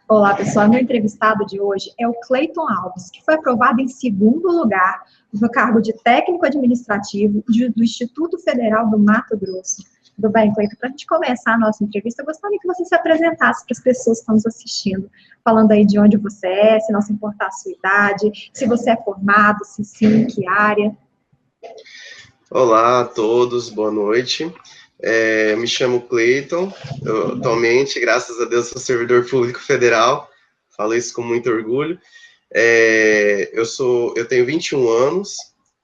Olá, pessoal. Meu entrevistado de hoje é o Cleiton Alves, que foi aprovado em segundo lugar no cargo de técnico administrativo do Instituto Federal do Mato Grosso. Tudo bem, Cleiton? Para a gente começar a nossa entrevista, eu gostaria que você se apresentasse para as pessoas que estão nos assistindo, falando aí de onde você é, se não se importar a sua idade, se você é formado, se sim, em que área. Olá a todos, boa noite. Me chamo Cleiton, eu, atualmente, graças a Deus, sou servidor público federal, falo isso com muito orgulho. Eu tenho 21 anos,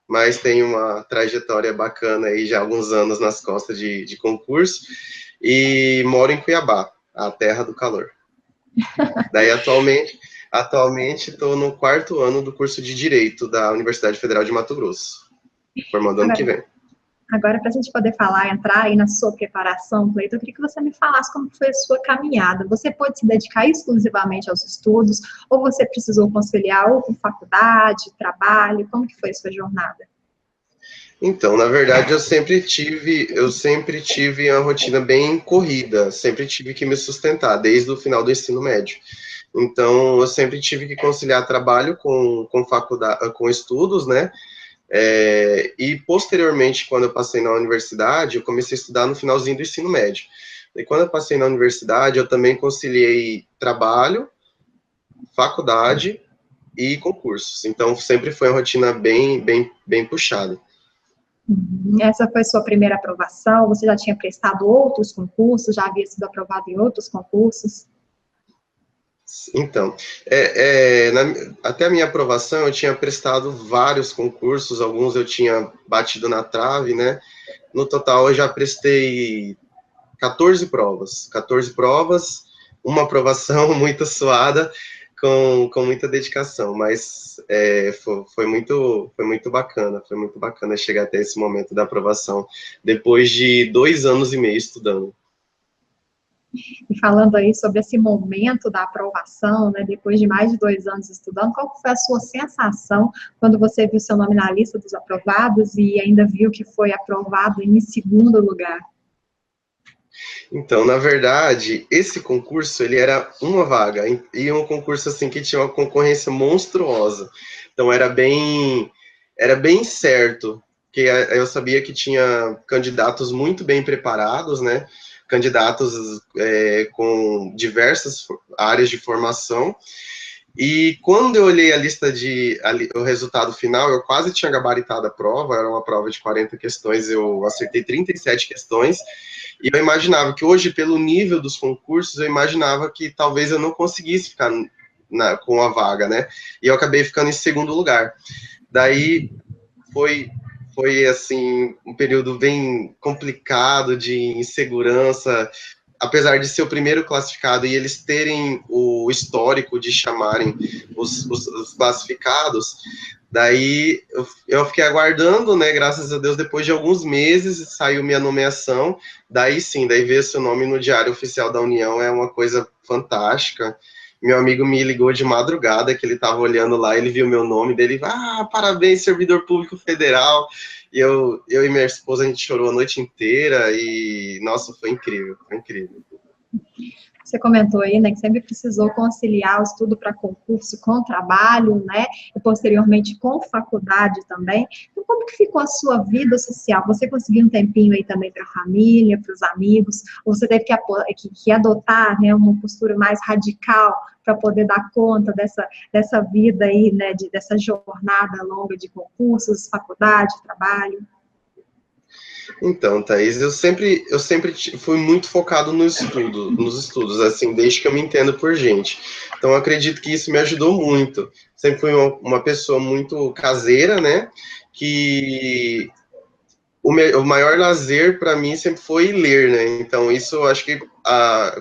mas tenho uma trajetória bacana aí já há alguns anos nas costas de concurso, e moro em Cuiabá, a terra do calor. Daí, atualmente estou no 4º ano do curso de Direito da Universidade Federal de Mato Grosso, formando ano que vem. Agora, para a gente poder entrar aí na sua preparação, Cleiton, eu queria que você me falasse como foi a sua caminhada. Você pôde se dedicar exclusivamente aos estudos, ou você precisou conciliar ou com faculdade, trabalho? Como que foi a sua jornada? Então, na verdade, eu sempre tive uma rotina bem corrida, sempre tive que me sustentar, desde o final do ensino médio. Então, eu sempre tive que conciliar trabalho com faculdade, com estudos, né? E posteriormente, quando eu passei na universidade, eu comecei a estudar no finalzinho do ensino médio. E quando eu passei na universidade, eu também conciliei trabalho, faculdade e concursos. Então, sempre foi uma rotina bem puxada. Essa foi sua primeira aprovação? Você já tinha prestado outros concursos? Já havia sido aprovado em outros concursos? Então, até a minha aprovação, eu tinha prestado vários concursos, alguns eu tinha batido na trave, né? No total, eu já prestei 14 provas, uma aprovação muito suada, com muita dedicação, mas foi muito bacana chegar até esse momento da aprovação, depois de 2 anos e meio estudando. E falando aí sobre esse momento da aprovação, né, depois de mais de 2 anos estudando, qual foi a sua sensação quando você viu seu nome na lista dos aprovados e ainda viu que foi aprovado em segundo lugar? Então, na verdade, esse concurso, ele era uma vaga, e um concurso, assim, que tinha uma concorrência monstruosa. Então, era bem certo, que eu sabia que tinha candidatos muito bem preparados, né? Candidatos com diversas áreas de formação. E quando eu olhei o resultado final, eu quase tinha gabaritado a prova, era uma prova de 40 questões, eu acertei 37 questões, e eu imaginava que hoje, pelo nível dos concursos, eu imaginava que talvez eu não conseguisse ficar com a vaga, né? E eu acabei ficando em segundo lugar. Daí foi assim, um período bem complicado de insegurança, apesar de ser o primeiro classificado e eles terem o histórico de chamarem os classificados. Daí eu fiquei aguardando, né? Graças a Deus, depois de alguns meses saiu minha nomeação. Daí sim, daí ver seu nome no Diário Oficial da União é uma coisa fantástica. Meu amigo me ligou de madrugada, que ele estava olhando lá, ele viu meu nome dele, parabéns, servidor público federal. E eu e minha esposa, a gente chorou a noite inteira e, nossa, foi incrível, foi incrível. Você comentou aí, né, que sempre precisou conciliar o estudo para concurso com trabalho, né, e posteriormente com faculdade também. Então, como que ficou a sua vida social? Você conseguiu um tempinho aí também para a família, para os amigos? Ou você teve que adotar, né, uma postura mais radical para poder dar conta dessa vida aí, né, dessa jornada longa de concursos, faculdade, trabalho? Então, Thaís, eu sempre fui muito focado nos estudos, assim, desde que eu me entendo por gente. Então, eu acredito que isso me ajudou muito. Sempre fui uma pessoa muito caseira, né? Que o maior lazer para mim sempre foi ler, né? Então, isso eu acho que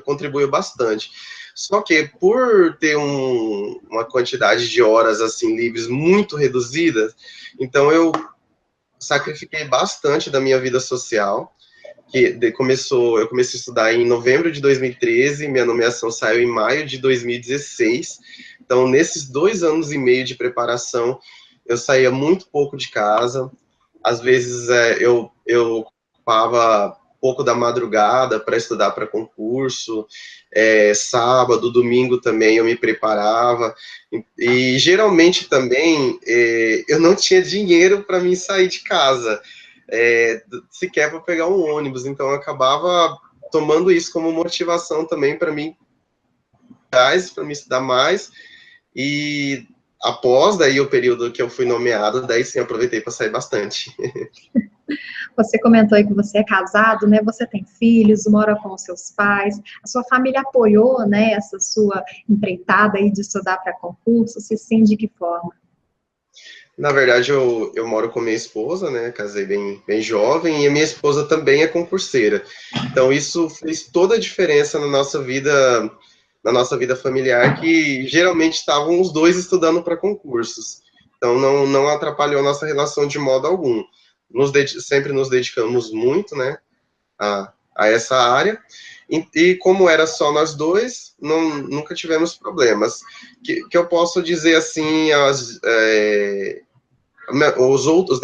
contribuiu bastante. Só que, por ter uma quantidade de horas, assim, livres muito reduzida, então eu sacrifiquei bastante da minha vida social, eu comecei a estudar em novembro de 2013, minha nomeação saiu em maio de 2016, então nesses 2 anos e meio de preparação, eu saía muito pouco de casa, às vezes eu ocupava pouco da madrugada para estudar para concurso, sábado, domingo também eu me preparava, e geralmente também eu não tinha dinheiro para mim sair de casa, sequer para pegar um ônibus, então eu acabava tomando isso como motivação também para mim estudar mais, e após daí o período que eu fui nomeado, daí sim aproveitei para sair bastante. Você comentou aí que você é casado, né? Você tem filhos, mora com os seus pais. A sua família apoiou, né, essa sua empreitada aí de estudar para concurso? Se sim, de que forma? Na verdade, eu moro com minha esposa, né? Casei bem jovem, e a minha esposa também é concurseira. Então, isso fez toda a diferença na nossa vida familiar, que geralmente estavam os dois estudando para concursos. Então, não atrapalhou a nossa relação de modo algum. Sempre nos dedicamos muito, né, a essa área, e como era só nós dois, nunca tivemos problemas. Que eu posso dizer assim, os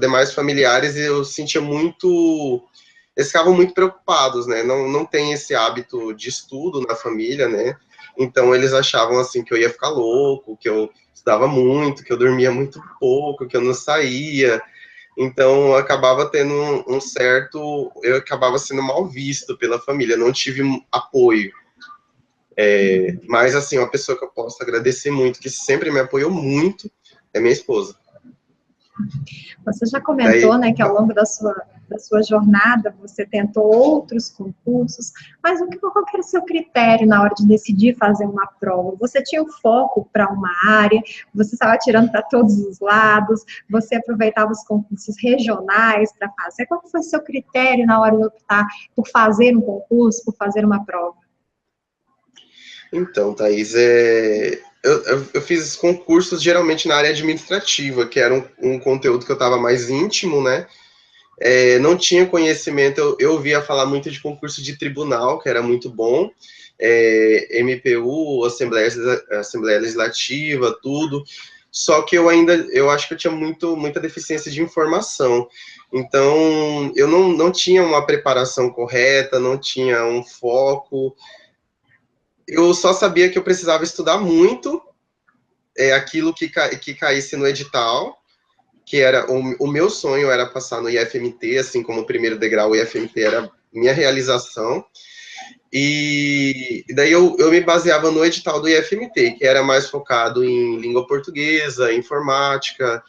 demais familiares, eu sentia muito, eles ficavam muito preocupados, né, não tem esse hábito de estudo na família, né, então eles achavam assim que eu ia ficar louco, que eu estudava muito, que eu dormia muito pouco, que eu não saía. Então, eu acabava tendo eu acabava sendo mal visto pela família, não tive apoio. Mas, assim, uma pessoa que eu posso agradecer muito, que sempre me apoiou muito, é minha esposa. Você já comentou, né, que ao longo da sua jornada você tentou outros concursos, mas qual que era o seu critério na hora de decidir fazer uma prova? Você tinha um foco para uma área, você estava tirando para todos os lados, você aproveitava os concursos regionais para fazer? Qual que foi o seu critério na hora de optar por fazer um concurso, por fazer uma prova? Então, Thaís, eu fiz concursos geralmente na área administrativa, que era um conteúdo que eu estava mais íntimo, né? Não tinha conhecimento, eu ouvia falar muito de concurso de tribunal, que era muito bom, MPU, Assembleia Legislativa, tudo, só que eu acho que eu tinha muita deficiência de informação, então eu não tinha uma preparação correta, não tinha um foco, eu só sabia que eu precisava estudar muito, aquilo que caísse no edital, que era o meu sonho era passar no IFMT, assim como o primeiro degrau, o IFMT era minha realização, e daí eu me baseava no edital do IFMT, que era mais focado em língua portuguesa, informática,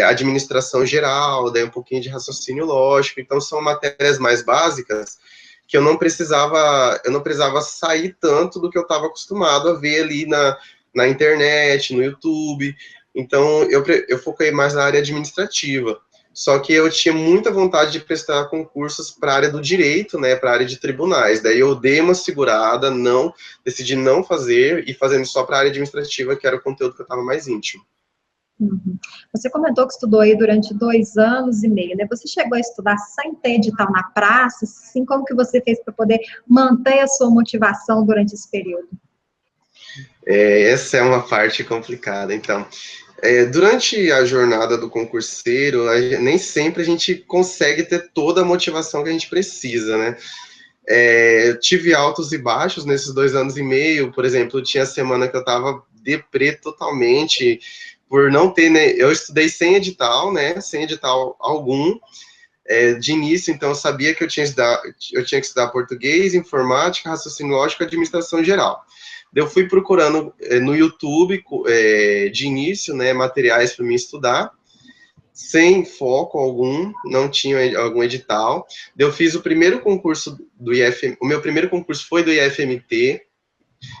administração geral, daí um pouquinho de raciocínio lógico, então são matérias mais básicas, que eu não precisava sair tanto do que eu estava acostumado a ver ali na internet, no YouTube. Então, eu foquei mais na área administrativa. Só que eu tinha muita vontade de prestar concursos para a área do direito, né, para a área de tribunais. Daí eu dei uma segurada, decidi não fazer, e fazendo só para a área administrativa, que era o conteúdo que eu estava mais íntimo. Uhum. Você comentou que estudou aí durante 2 anos e meio, né? Você chegou a estudar sem ter edital na praça, assim, como que você fez para poder manter a sua motivação durante esse período? Essa é uma parte complicada, então. Durante a jornada do concurseiro, nem sempre a gente consegue ter toda a motivação que a gente precisa, né? Eu tive altos e baixos nesses 2 anos e meio, por exemplo, tinha semana que eu tava deprê totalmente, por não ter, né, eu estudei sem edital, né, sem edital algum, de início, então eu sabia que eu tinha que estudar português, informática, raciocínio lógico e administração geral. Eu fui procurando no YouTube, de início, né, materiais para me estudar, sem foco algum, não tinha algum edital. Eu fiz o primeiro concurso do IFMT, o meu primeiro concurso foi do IFMT.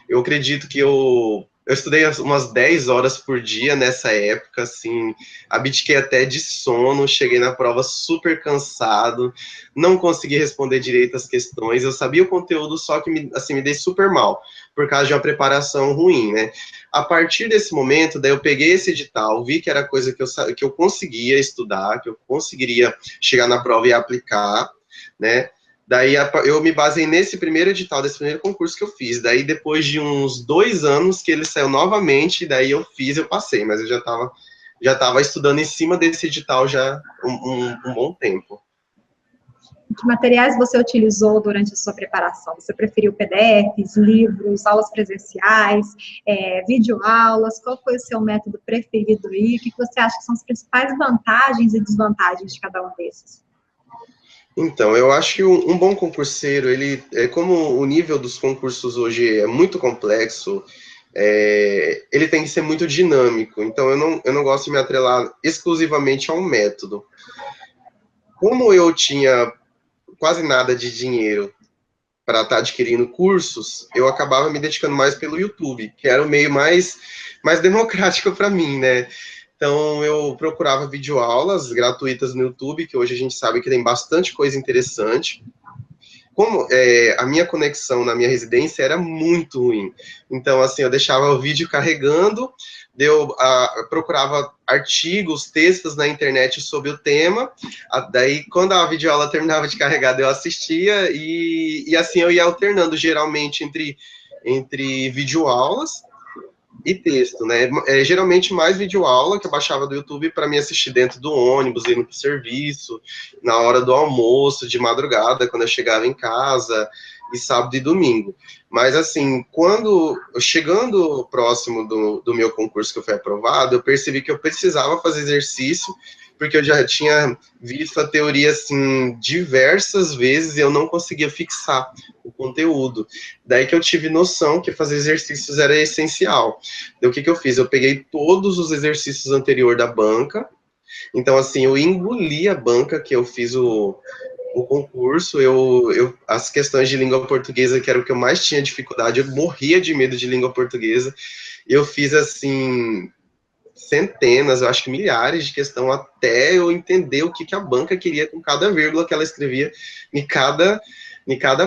Eu acredito que eu estudei umas 10 horas por dia nessa época, assim, abdiquei até de sono, cheguei na prova super cansado, não consegui responder direito as questões, eu sabia o conteúdo, só que me dei super mal, por causa de uma preparação ruim, né? A partir desse momento, daí eu peguei esse edital, vi que era coisa que eu conseguia estudar, que eu conseguiria chegar na prova e aplicar, né? Daí eu me baseei nesse primeiro edital, desse primeiro concurso que eu fiz. Daí depois de uns 2 anos que ele saiu novamente, daí eu passei, mas eu já tava estudando em cima desse edital já um bom tempo. Que materiais você utilizou durante a sua preparação? Você preferiu PDFs, livros, aulas presenciais, videoaulas? Qual foi o seu método preferido aí? O que você acha que são as principais vantagens e desvantagens de cada um desses? Então, eu acho que um bom concurseiro, ele, como o nível dos concursos hoje é muito complexo, ele tem que ser muito dinâmico. Então, eu não gosto de me atrelar exclusivamente a um método. Como eu tinha quase nada de dinheiro para estar adquirindo cursos, eu acabava me dedicando mais pelo YouTube, que era o meio mais democrático para mim, né? Então, eu procurava videoaulas gratuitas no YouTube, que hoje a gente sabe que tem bastante coisa interessante. Como a minha conexão na minha residência era muito ruim, então, assim, eu deixava o vídeo carregando, eu procurava artigos, textos na internet sobre o tema, daí, quando a videoaula terminava de carregar, eu assistia, e assim eu ia alternando, geralmente, entre videoaulas e texto, né? Geralmente mais videoaula que eu baixava do YouTube para me assistir dentro do ônibus, indo para o serviço, na hora do almoço, de madrugada, quando eu chegava em casa, e sábado e domingo. Mas, assim, chegando próximo do meu concurso que eu fui aprovado, eu percebi que eu precisava fazer exercício, porque eu já tinha visto a teoria, assim, diversas vezes e eu não conseguia fixar o conteúdo. Daí que eu tive noção que fazer exercícios era essencial. Então, o que eu fiz? Eu peguei todos os exercícios anteriores da banca, então, assim, eu engoli a banca que eu fiz o concurso, as questões de língua portuguesa, que era o que eu mais tinha dificuldade, eu morria de medo de língua portuguesa, eu fiz, assim, centenas, eu acho que milhares de questões até eu entender o que a banca queria com cada vírgula que ela escrevia em cada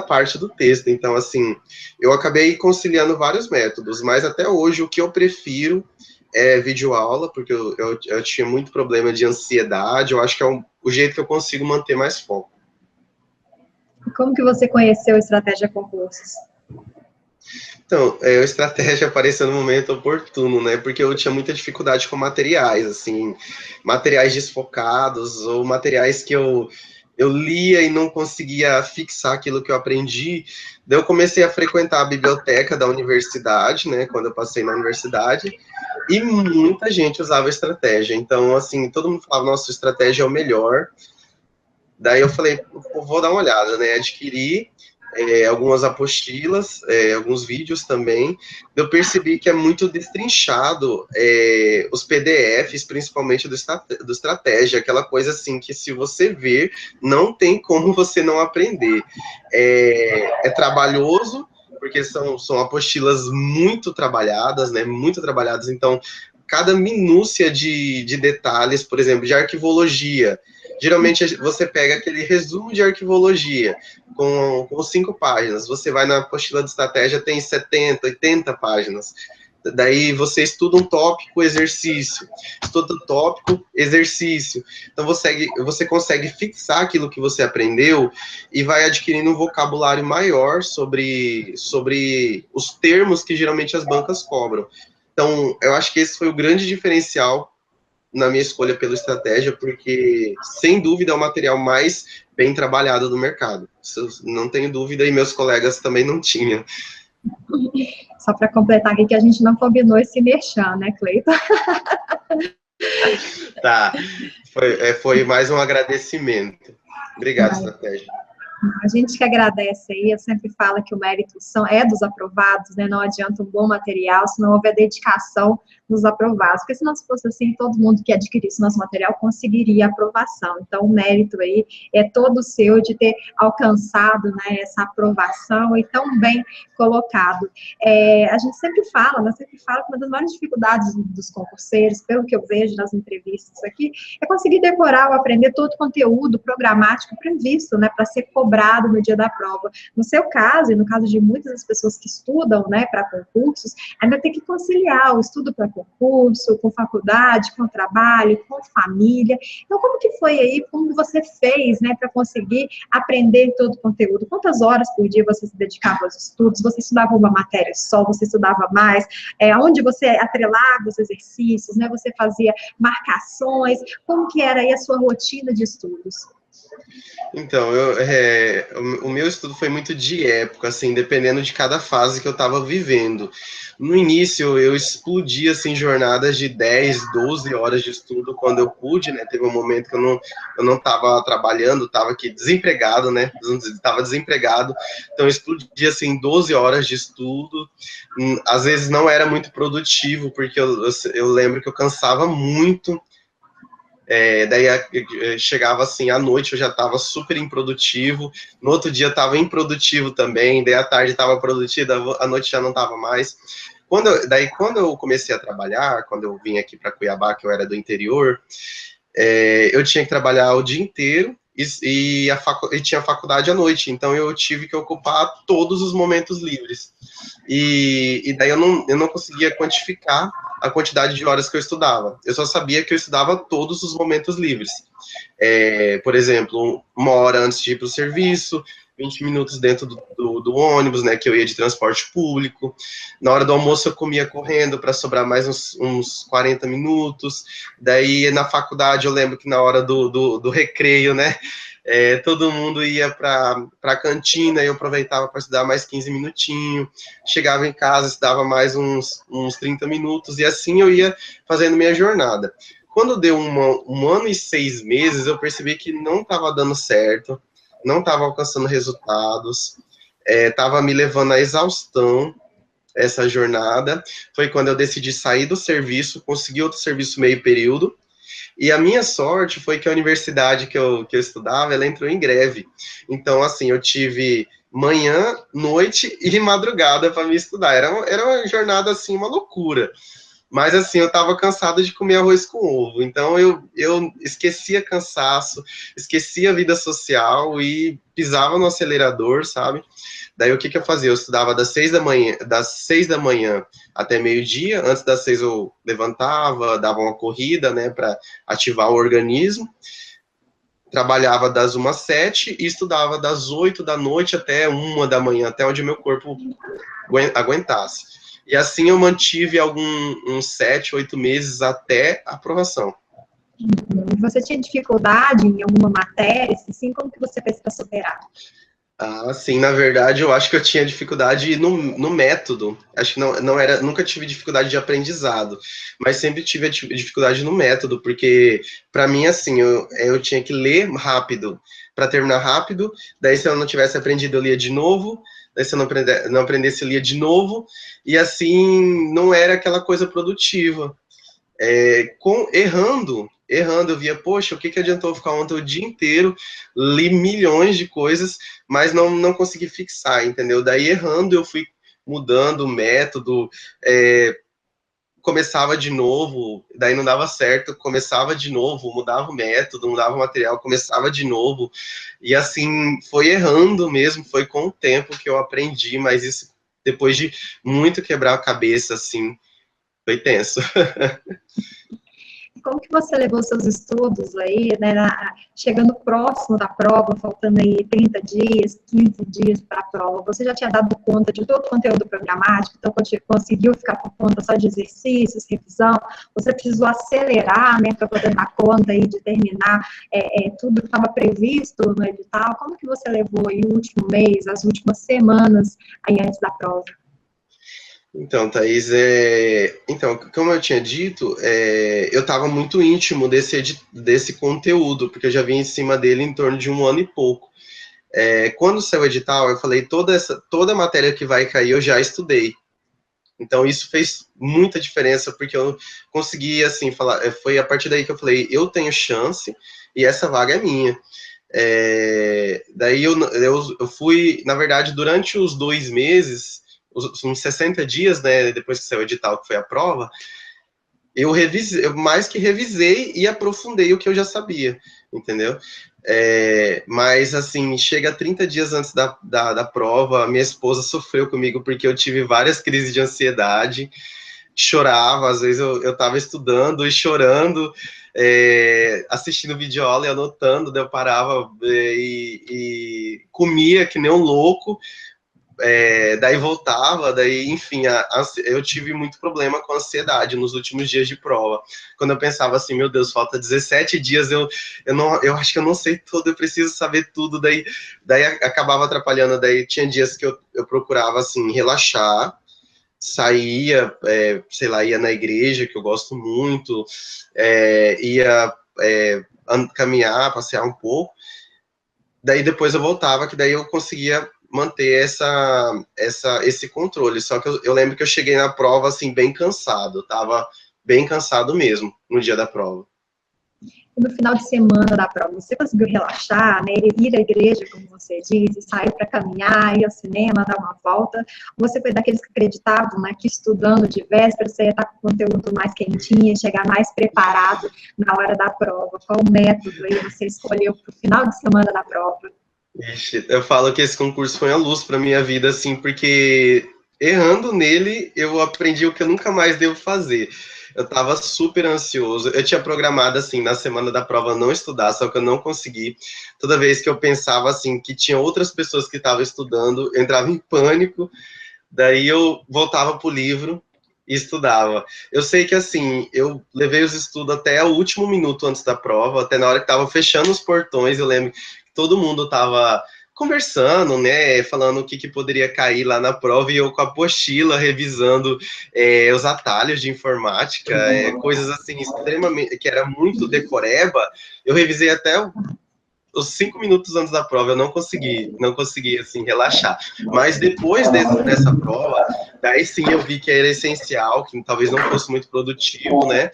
parte do texto. Então, assim, eu acabei conciliando vários métodos, mas até hoje o que eu prefiro é videoaula, porque eu tinha muito problema de ansiedade, eu acho que é o jeito que eu consigo manter mais foco. Como que você conheceu a Estratégia Concursos? Então, a estratégia apareceu no momento oportuno, né? Porque eu tinha muita dificuldade com materiais, assim, materiais desfocados ou materiais que eu lia e não conseguia fixar aquilo que eu aprendi. Daí eu comecei a frequentar a biblioteca da universidade, né? Quando eu passei na universidade, e muita gente usava estratégia. Então, assim, todo mundo falava, nossa, estratégia é o melhor. Daí eu falei, vou dar uma olhada, né? Adquiri algumas apostilas, alguns vídeos também. Eu percebi que é muito destrinchado os PDFs, principalmente do Estratégia, aquela coisa assim que se você ver, não tem como você não aprender. É trabalhoso, porque são apostilas muito trabalhadas, né? Muito trabalhadas, então cada minúcia de detalhes, por exemplo, de arquivologia. Geralmente você pega aquele resumo de arquivologia com 5 páginas, você vai na apostila de estratégia, tem 70, 80 páginas. Daí você estuda um tópico, exercício, estuda um tópico, exercício. Então você consegue fixar aquilo que você aprendeu e vai adquirindo um vocabulário maior sobre os termos que geralmente as bancas cobram. Então, eu acho que esse foi o grande diferencial na minha escolha pela estratégia, porque, sem dúvida, é o material mais bem trabalhado do mercado. Isso não tenho dúvida, e meus colegas também não tinham. Só para completar aqui que a gente não combinou esse merchan, né, Cleiton? Tá, foi mais um agradecimento. Obrigado, estratégia. A gente que agradece aí, eu sempre falo que o mérito é dos aprovados, né? Não adianta um bom material se não houver dedicação dos aprovados, porque se não fosse assim, todo mundo que adquirisse nosso material conseguiria aprovação. Então, o mérito aí é todo seu de ter alcançado, né, essa aprovação e tão bem colocado. A gente sempre fala, né, sempre fala que uma das maiores dificuldades dos concurseiros, pelo que eu vejo nas entrevistas aqui, é conseguir decorar ou aprender todo o conteúdo programático previsto, né, para ser cobrado no dia da prova. No seu caso, e no caso de muitas das pessoas que estudam, né, para concursos, ainda tem que conciliar o estudo para concurso, com faculdade, com trabalho, com família. Então, como que foi aí, como você fez, né, para conseguir aprender todo o conteúdo? Quantas horas por dia você se dedicava aos estudos? Você estudava uma matéria só? Você estudava mais? Onde você atrelava os exercícios, né? Você fazia marcações? Como que era aí a sua rotina de estudos? Então, o meu estudo foi muito de época, assim, dependendo de cada fase que eu estava vivendo. No início, eu explodi, assim, jornadas de 10, 12 horas de estudo quando eu pude, né? Teve um momento que eu não estava trabalhando, estava aqui desempregado, né? Estava desempregado, então eu explodi, assim, 12 horas de estudo. Às vezes não era muito produtivo, porque eu lembro que eu cansava muito. Daí chegava assim, à noite eu já estava super improdutivo, no outro dia estava improdutivo também, daí à tarde estava produtiva, à noite já não estava mais. Quando eu comecei a trabalhar, quando eu vim aqui para Cuiabá, que eu era do interior, eu tinha que trabalhar o dia inteiro e tinha faculdade à noite, então eu tive que ocupar todos os momentos livres. E daí eu não conseguia quantificar a quantidade de horas que eu estudava. Eu só sabia que eu estudava todos os momentos livres. Por exemplo, 1 hora antes de ir para o serviço, 20 minutos dentro do ônibus, né, que eu ia de transporte público. Na hora do almoço eu comia correndo para sobrar mais uns 40 minutos. Daí na faculdade eu lembro que na hora do recreio, né, todo mundo ia para a cantina e eu aproveitava para estudar mais 15 minutinhos. Chegava em casa, estudava mais uns 30 minutos e assim eu ia fazendo minha jornada. Quando deu 1 ano e 6 meses, eu percebi que não estava dando certo, não estava alcançando resultados, estava me levando à exaustão essa jornada. Foi quando eu decidi sair do serviço, consegui outro serviço meio período, e a minha sorte foi que a universidade que eu estudava, ela entrou em greve. Então, assim, eu tive manhã, noite e madrugada para me estudar. Era uma jornada, assim, uma loucura. Mas assim, eu estava cansado de comer arroz com ovo. Então eu esquecia cansaço, esquecia a vida social e pisava no acelerador, sabe? Daí o que eu fazia? Eu estudava das 6 da manhã até meio-dia. Antes das 6 eu levantava, dava uma corrida, né, para ativar o organismo. Trabalhava das 1 às 7 e estudava das 8 da noite até 1 da manhã, até onde meu corpo aguentasse. E assim eu mantive uns 7, 8 meses até a aprovação. Você tinha dificuldade em alguma matéria? Se sim, como que você fez para superar? Ah, sim, na verdade, eu acho que eu tinha dificuldade no método. Acho que não era, nunca tive dificuldade de aprendizado, mas sempre tive a dificuldade no método, porque para mim, assim, eu tinha que ler rápido para terminar rápido. Daí, se eu não tivesse aprendido, eu lia de novo. Daí, se eu não aprendesse, eu lia de novo. E assim, não era aquela coisa produtiva. Errando, eu via, poxa, o que adiantou ficar ontem o dia inteiro, li milhões de coisas, mas não consegui fixar, entendeu? Daí, errando, eu fui mudando o método, começava de novo, daí não dava certo, começava de novo, mudava o método, mudava o material, começava de novo, e assim, foi errando mesmo, foi com o tempo que eu aprendi, mas isso depois de muito quebrar a cabeça, assim, foi tenso. Como que você levou seus estudos aí, né, chegando próximo da prova, faltando aí 30 dias, 15 dias para a prova? Você já tinha dado conta de todo o conteúdo programático, então conseguiu ficar por conta só de exercícios, revisão? Você precisou acelerar, né, para poder dar conta aí de terminar tudo que estava previsto no edital? Como que você levou aí o último mês, as últimas semanas aí antes da prova? Então, Thaís, então, como eu tinha dito, eu estava muito íntimo desse conteúdo, porque eu já vim em cima dele em torno de 1 ano e pouco. Quando saiu o edital, eu falei, toda matéria que vai cair eu já estudei. Então, isso fez muita diferença, porque eu consegui, assim, falar, foi a partir daí que eu falei, eu tenho chance e essa vaga é minha. Daí eu fui, na verdade, durante os 2 meses, uns 60 dias, né, depois que saiu o edital, que foi a prova, eu mais que revisei e aprofundei o que eu já sabia, entendeu? Mas, assim, chega 30 dias antes da prova, minha esposa sofreu comigo porque eu tive várias crises de ansiedade, chorava, às vezes eu tava estudando e chorando, assistindo videoaula e anotando, daí eu parava e comia que nem um louco, daí voltava, daí, enfim, eu tive muito problema com ansiedade nos últimos dias de prova. Quando eu pensava assim, meu Deus, falta 17 dias, eu acho que eu não sei tudo, eu preciso saber tudo, daí acabava atrapalhando, daí tinha dias que eu procurava, assim, relaxar, saía, sei lá, ia na igreja, que eu gosto muito, ia caminhar, passear um pouco, daí depois eu voltava, que daí eu conseguia manter esse controle. Só que eu lembro que eu cheguei na prova, assim, bem cansado. Eu tava bem cansado mesmo no dia da prova. E no final de semana da prova, você conseguiu relaxar, né? Ir à igreja, como você disse, sair para caminhar, ir ao cinema, dar uma volta? Ou você foi daqueles que acreditavam, né, que estudando de véspera, você ia estar com o conteúdo mais quentinho, chegar mais preparado na hora da prova? Qual método aí você escolheu para o final de semana da prova? Ixi, eu falo que esse concurso foi uma luz para minha vida, assim, porque errando nele, eu aprendi o que eu nunca mais devo fazer. Eu estava super ansioso. Eu tinha programado, assim, na semana da prova não estudar, só que eu não consegui. Toda vez que eu pensava, assim, que tinha outras pessoas que estavam estudando, eu entrava em pânico. Daí eu voltava pro livro e estudava. Eu sei que, assim, eu levei os estudos até o último minuto antes da prova, até na hora que estava fechando os portões, eu lembro que todo mundo estava conversando, né, falando o que poderia cair lá na prova, e eu com a apostila, revisando os atalhos de informática, coisas assim, extremamente, que era muito decoreba, eu revisei até os 5 minutos antes da prova, eu não consegui, assim, relaxar. Mas depois dessa prova, daí sim eu vi que era essencial, que talvez não fosse muito produtivo, né?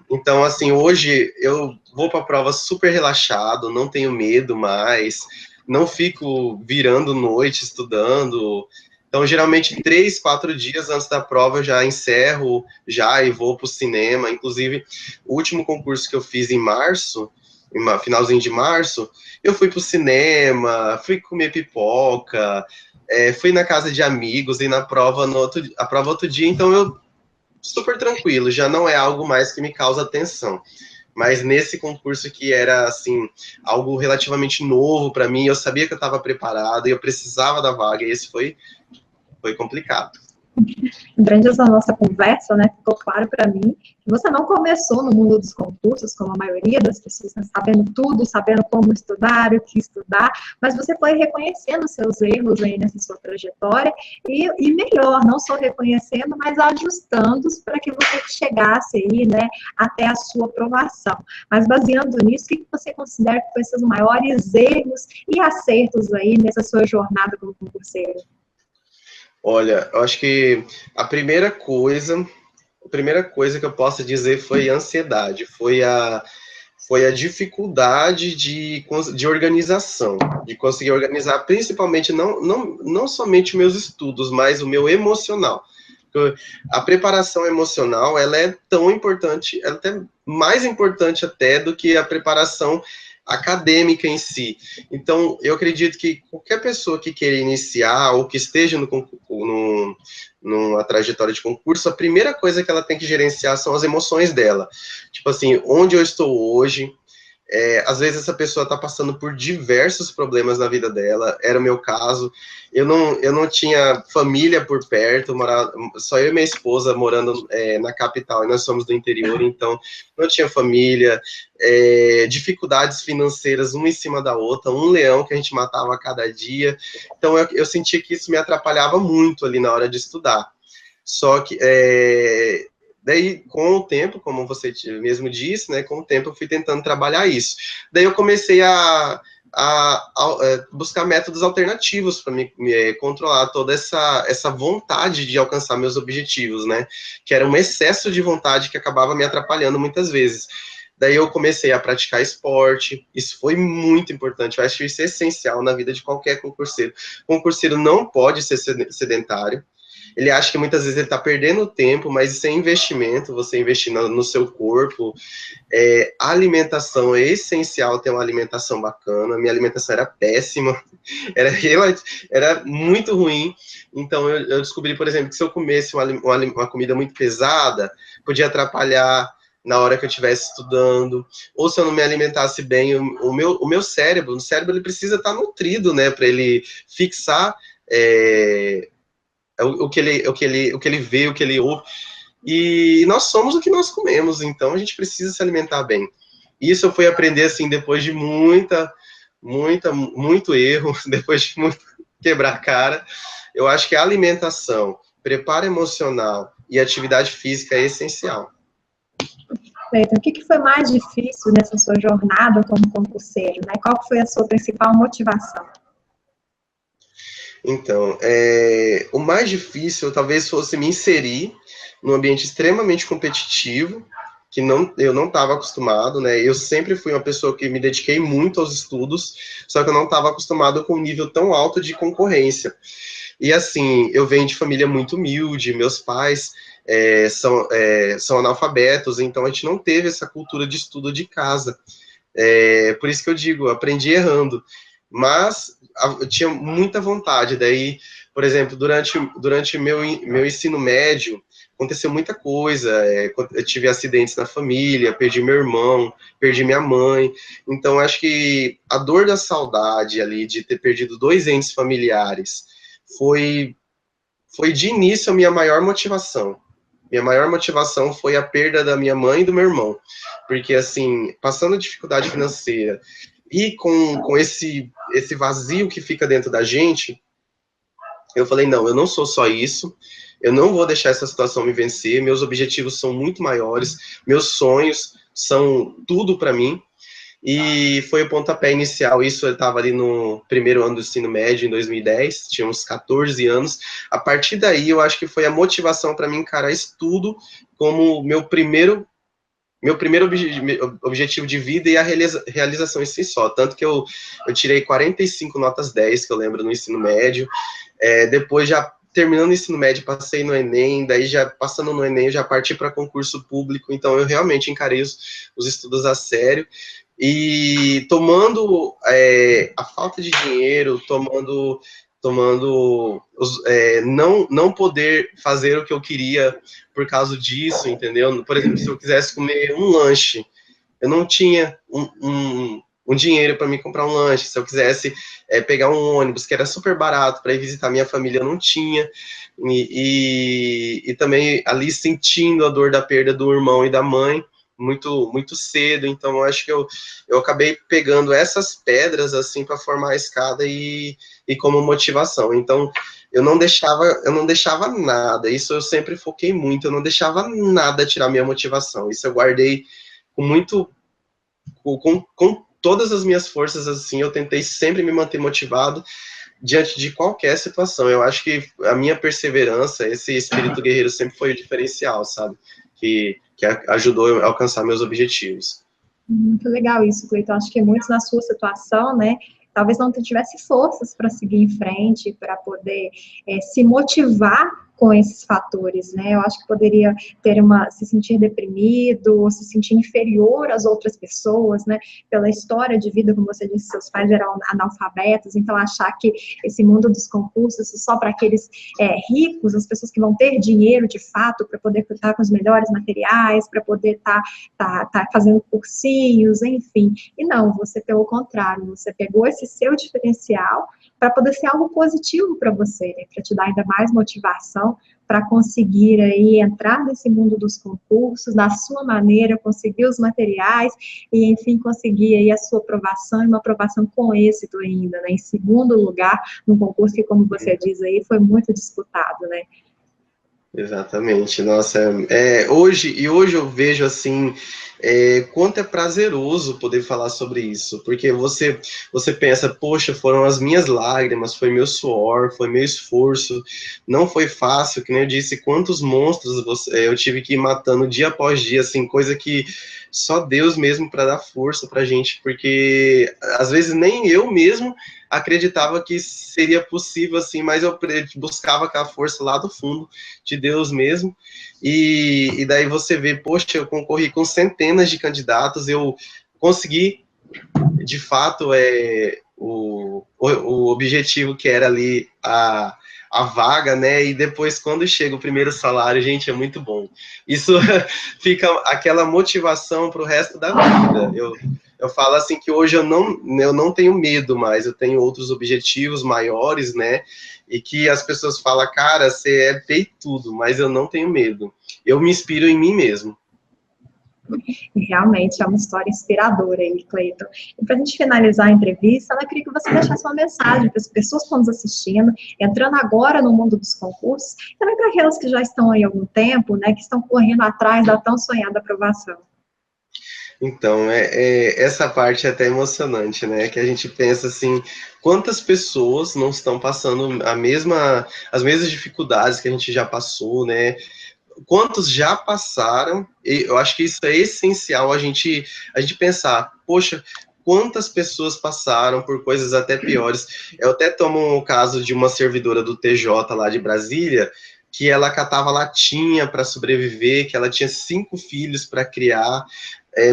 Então, assim, hoje eu vou para a prova super relaxado, não tenho medo mais, não fico virando noite estudando. Então, geralmente, 3, 4 dias antes da prova, eu já encerro e vou para o cinema. Inclusive, o último concurso que eu fiz em março, finalzinho de março, eu fui para o cinema, fui comer pipoca, fui na casa de amigos e na prova, a prova outro dia, então eu super tranquilo, já não é algo mais que me causa tensão. Mas nesse concurso que era, assim, algo relativamente novo para mim, eu sabia que eu estava preparado e eu precisava da vaga, e esse foi complicado. Durante essa nossa conversa, né, ficou claro para mim que você não começou no mundo dos concursos, como a maioria das pessoas, né, sabendo tudo, sabendo como estudar, o que estudar, mas você foi reconhecendo seus erros aí nessa sua trajetória e melhor, não só reconhecendo, mas ajustando-os para que você chegasse aí, né, até a sua aprovação. Mas baseando nisso, o que você considera que foram seus maiores erros e acertos aí nessa sua jornada como concurseiro? Olha, eu acho que a primeira coisa que eu posso dizer foi ansiedade, foi a dificuldade de organização, de conseguir organizar, principalmente, não somente meus estudos, mas o meu emocional. A preparação emocional, ela é tão importante, ela é até mais importante até do que a preparação acadêmica em si. Então, eu acredito que qualquer pessoa que queira iniciar ou que esteja numa trajetória de concurso, a primeira coisa que ela tem que gerenciar são as emoções dela. Tipo assim, onde eu estou hoje, às vezes essa pessoa está passando por diversos problemas na vida dela, era o meu caso, eu não tinha família por perto, só eu e minha esposa morando na capital, e nós somos do interior, então não tinha família, dificuldades financeiras uma em cima da outra, um leão que a gente matava a cada dia, então eu senti que isso me atrapalhava muito ali na hora de estudar. Só que daí, com o tempo, como você mesmo disse, né, com o tempo eu fui tentando trabalhar isso. Daí eu comecei a buscar métodos alternativos para me controlar toda essa vontade de alcançar meus objetivos, né, que era um excesso de vontade que acabava me atrapalhando muitas vezes. Daí eu comecei a praticar esporte, isso foi muito importante, eu acho que isso é essencial na vida de qualquer concurseiro. O concurseiro não pode ser sedentário, ele acha que muitas vezes ele está perdendo tempo, mas isso é investimento, você investir no seu corpo. A alimentação é essencial, ter uma alimentação bacana. Minha alimentação era péssima, era muito ruim. Então eu descobri, por exemplo, que se eu comesse uma comida muito pesada, podia atrapalhar na hora que eu estivesse estudando, ou se eu não me alimentasse bem, o meu cérebro ele precisa estar nutrido, né, para ele fixar o que ele vê, o que ele ouve. E nós somos o que nós comemos, então a gente precisa se alimentar bem. Isso eu fui aprender, assim, depois de muito erro, depois de muito quebrar a cara. Eu acho que a alimentação, preparo emocional e atividade física é essencial. Então, o que foi mais difícil nessa sua jornada como concurseiro, né? Qual foi a sua principal motivação? Então, o mais difícil talvez fosse me inserir num ambiente extremamente competitivo, que eu não estava acostumado, né? Eu sempre fui uma pessoa que me dediquei muito aos estudos, só que eu não estava acostumado com um nível tão alto de concorrência. E assim, eu venho de família muito humilde, meus pais são analfabetos, então a gente não teve essa cultura de estudo de casa. Por isso que eu digo, aprendi errando. Mas eu tinha muita vontade. Daí, por exemplo, durante meu ensino médio, aconteceu muita coisa. Eu tive acidentes na família, perdi meu irmão, perdi minha mãe. Então, acho que a dor da saudade ali de ter perdido 2 entes familiares foi de início a minha maior motivação. Minha maior motivação foi a perda da minha mãe e do meu irmão. Porque, assim, passando dificuldade financeira e com esse vazio que fica dentro da gente, eu falei, não, eu não sou só isso, eu não vou deixar essa situação me vencer, meus objetivos são muito maiores, meus sonhos são tudo para mim, e foi o pontapé inicial. Isso eu estava ali no primeiro ano do ensino médio, em 2010, tinha uns 14 anos. A partir daí, eu acho que foi a motivação para mim encarar isso tudo como meu primeiro objetivo de vida e a realização em si só. Tanto que eu tirei 45 notas 10, que eu lembro, no ensino médio. Depois, já terminando o ensino médio, passei no Enem, daí já passando no Enem, eu já parti para concurso público, então eu realmente encarei os estudos a sério. E tomando a falta de dinheiro, não poder fazer o que eu queria por causa disso, entendeu? Por exemplo, se eu quisesse comer um lanche, eu não tinha um dinheiro para me comprar um lanche. Se eu quisesse pegar um ônibus, que era super barato, para ir visitar minha família, eu não tinha. E também ali sentindo a dor da perda do irmão e da mãe, muito cedo. Então eu acho que eu acabei pegando essas pedras assim para formar a escada e como motivação. Então eu não deixava nada. Isso eu sempre foquei muito. Eu não deixava nada tirar minha motivação. Isso eu guardei com todas as minhas forças. Assim, eu tentei sempre me manter motivado diante de qualquer situação. Eu acho que a minha perseverança, esse espírito guerreiro sempre foi o diferencial, sabe? Que ajudou a alcançar meus objetivos. Muito legal isso, Cleiton. Acho que muitos na sua situação, né, talvez não tivesse forças para seguir em frente, para poder se motivar com esses fatores, né? Eu acho que poderia se sentir deprimido, se sentir inferior às outras pessoas, né? Pela história de vida, como você disse, seus pais eram analfabetos, então achar que esse mundo dos concursos é só para aqueles ricos, as pessoas que vão ter dinheiro de fato para poder contar com os melhores materiais, para poder tá fazendo cursinhos, enfim. E não, você pelo contrário, você pegou esse seu diferencial para poder ser algo positivo para você, né? Para te dar ainda mais motivação para conseguir aí entrar nesse mundo dos concursos, da sua maneira, conseguir os materiais e, enfim, conseguir aí a sua aprovação e uma aprovação com êxito ainda, né? Em segundo lugar, num concurso que, como você diz aí, foi muito disputado, né? Exatamente, nossa, hoje eu vejo assim, quanto é prazeroso poder falar sobre isso, porque você pensa, poxa, foram as minhas lágrimas, foi meu suor, foi meu esforço, não foi fácil, que nem eu disse, quantos monstros eu tive que ir matando dia após dia, assim, coisa que só Deus mesmo para dar força pra gente, porque às vezes nem eu mesmo acreditava que seria possível, assim, mas eu buscava aquela força lá do fundo de Deus mesmo, e daí você vê, poxa, eu concorri com centenas de candidatos, eu consegui, de fato, o objetivo que era ali a vaga, né, e depois quando chega o primeiro salário, gente, é muito bom. Isso fica aquela motivação para o resto da vida. Eu Eu falo assim que hoje eu não tenho medo mais, eu tenho outros objetivos maiores, né? E que as pessoas falam, cara, você é peitudo, mas eu não tenho medo. Eu me inspiro em mim mesmo. E realmente é uma história inspiradora aí, Cleiton. E para a gente finalizar a entrevista, eu queria que você deixasse uma mensagem para as pessoas que estão nos assistindo, entrando agora no mundo dos concursos, e também para aquelas que já estão aí há algum tempo, né, que estão correndo atrás da tão sonhada aprovação. Então, essa parte é até emocionante, né? Que a gente pensa assim, quantas pessoas não estão passando as mesmas dificuldades que a gente já passou, né? Quantos já passaram? E eu acho que isso é essencial a gente pensar, poxa, quantas pessoas passaram por coisas até piores. Eu até tomo o caso de uma servidora do TJ lá de Brasília, que ela catava latinha para sobreviver, que ela tinha 5 filhos para criar.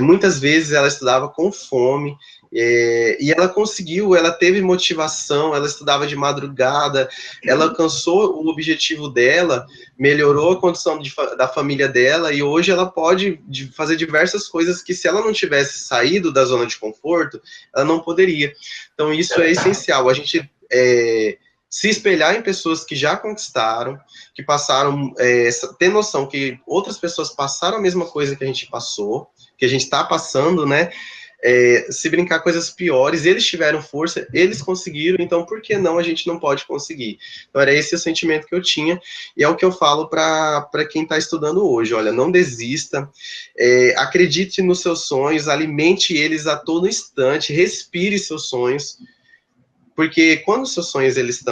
Muitas vezes ela estudava com fome, e ela conseguiu, ela teve motivação, ela estudava de madrugada, ela alcançou o objetivo dela, melhorou a condição da família dela, e hoje ela pode fazer diversas coisas que, se ela não tivesse saído da zona de conforto, ela não poderia. Então, isso é essencial, a gente se espelhar em pessoas que já conquistaram, que passaram, ter noção que outras pessoas passaram a mesma coisa que a gente passou, que a gente está passando, né? Se brincar coisas piores, eles tiveram força, eles conseguiram, então por que não a gente não pode conseguir? Então era esse o sentimento que eu tinha, e é o que eu falo para quem está estudando hoje, olha, não desista, acredite nos seus sonhos, alimente eles a todo instante, respire seus sonhos, porque quando os seus sonhos eles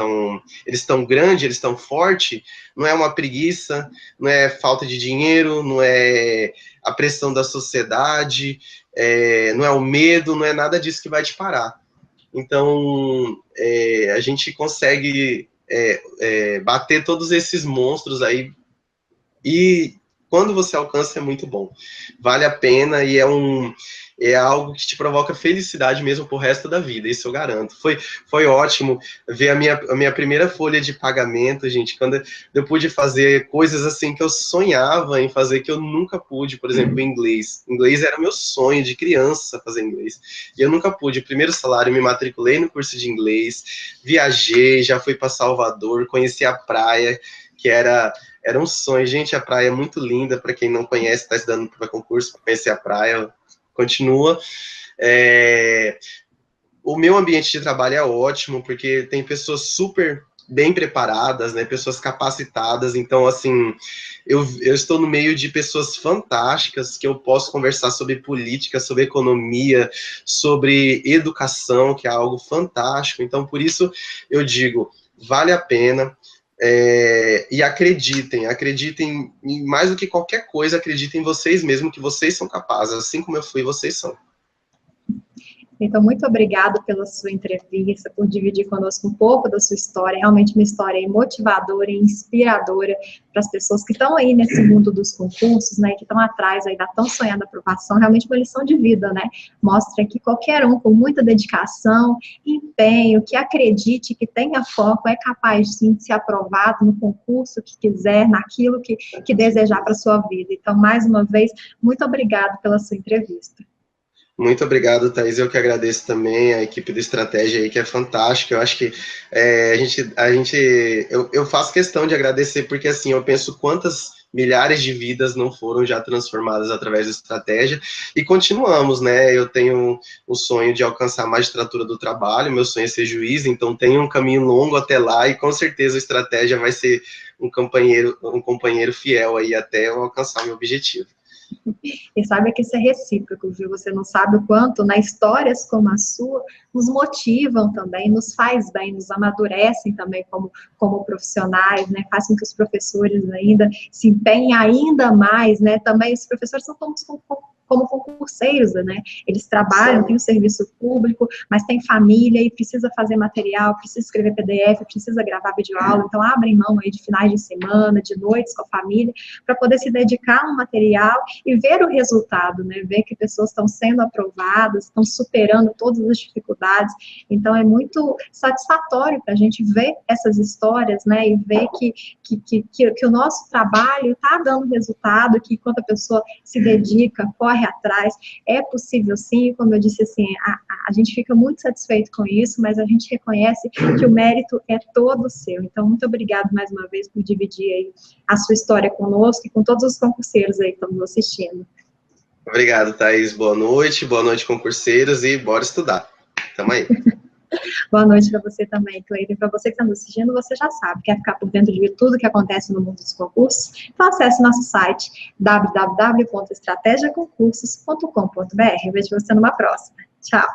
estão grandes, eles estão fortes, não é uma preguiça, não é falta de dinheiro, não é a pressão da sociedade, não é o medo, não é nada disso que vai te parar. Então, a gente consegue bater todos esses monstros aí, e quando você alcança é muito bom. Vale a pena e é algo que te provoca felicidade mesmo pro resto da vida, isso eu garanto. Foi ótimo ver a minha primeira folha de pagamento, gente, quando eu pude fazer coisas assim que eu sonhava em fazer, que eu nunca pude, por exemplo, inglês. Inglês era meu sonho de criança, fazer inglês. E eu nunca pude. O primeiro salário, me matriculei no curso de inglês, viajei, já fui para Salvador, conheci a praia, que era um sonho. Gente, a praia é muito linda, para quem não conhece, está estudando para concurso, para conhecer a praia, continua. O meu ambiente de trabalho é ótimo, porque tem pessoas super bem preparadas, né, pessoas capacitadas, então, assim, eu estou no meio de pessoas fantásticas, que eu posso conversar sobre política, sobre economia, sobre educação, que é algo fantástico, então, por isso, eu digo, vale a pena, e acreditem em mais do que qualquer coisa, acreditem em vocês mesmos, que vocês são capazes, assim como eu fui, vocês são. Então, muito obrigada pela sua entrevista, por dividir conosco um pouco da sua história, realmente uma história motivadora e inspiradora para as pessoas que estão aí nesse mundo dos concursos, né, que estão atrás aí da tão sonhada aprovação, realmente uma lição de vida, né, mostra que qualquer um com muita dedicação, empenho, que acredite, que tenha foco, é capaz sim de ser aprovado no concurso que quiser, naquilo que desejar para a sua vida. Então, mais uma vez, muito obrigada pela sua entrevista. Muito obrigado, Thaís. Eu que agradeço também a equipe do Estratégia aí, que é fantástica. Eu acho que eu faço questão de agradecer, porque assim, eu penso quantas milhares de vidas não foram já transformadas através da Estratégia, e continuamos, né? Eu tenho o sonho de alcançar a magistratura do trabalho, meu sonho é ser juiz, então tem um caminho longo até lá, e com certeza a Estratégia vai ser um companheiro fiel aí até eu alcançar meu objetivo. E saiba que isso é recíproco, viu? Você não sabe o quanto, né, histórias como a sua nos motivam também, nos faz bem, nos amadurecem também como profissionais, né? Faz com que os professores ainda se empenhem ainda mais, né? Também os professores são como concurseiros, né? Eles trabalham, têm o serviço público, mas tem família e precisa fazer material, precisa escrever PDF, precisa gravar videoaula, então abrem mão aí de finais de semana, de noites com a família, para poder se dedicar no material e ver o resultado, né? Ver que pessoas estão sendo aprovadas, estão superando todas as dificuldades. Então, é muito satisfatório para a gente ver essas histórias, né? E ver que o nosso trabalho está dando resultado, que enquanto a pessoa se dedica, corre corre atrás, é possível sim, como eu disse assim, a gente fica muito satisfeito com isso, mas a gente reconhece que o mérito é todo seu. Então, muito obrigado mais uma vez por dividir aí a sua história conosco e com todos os concurseiros aí que estão nos assistindo. Obrigado, Thaís. Boa noite, concurseiros, e bora estudar. Tamo aí. Boa noite para você também, Cleiton. Para você que está nos assistindo, você já sabe, quer ficar por dentro de tudo que acontece no mundo dos concursos? Então acesse nosso site www.estrategiaconcursos.com.br. Eu vejo você numa próxima. Tchau!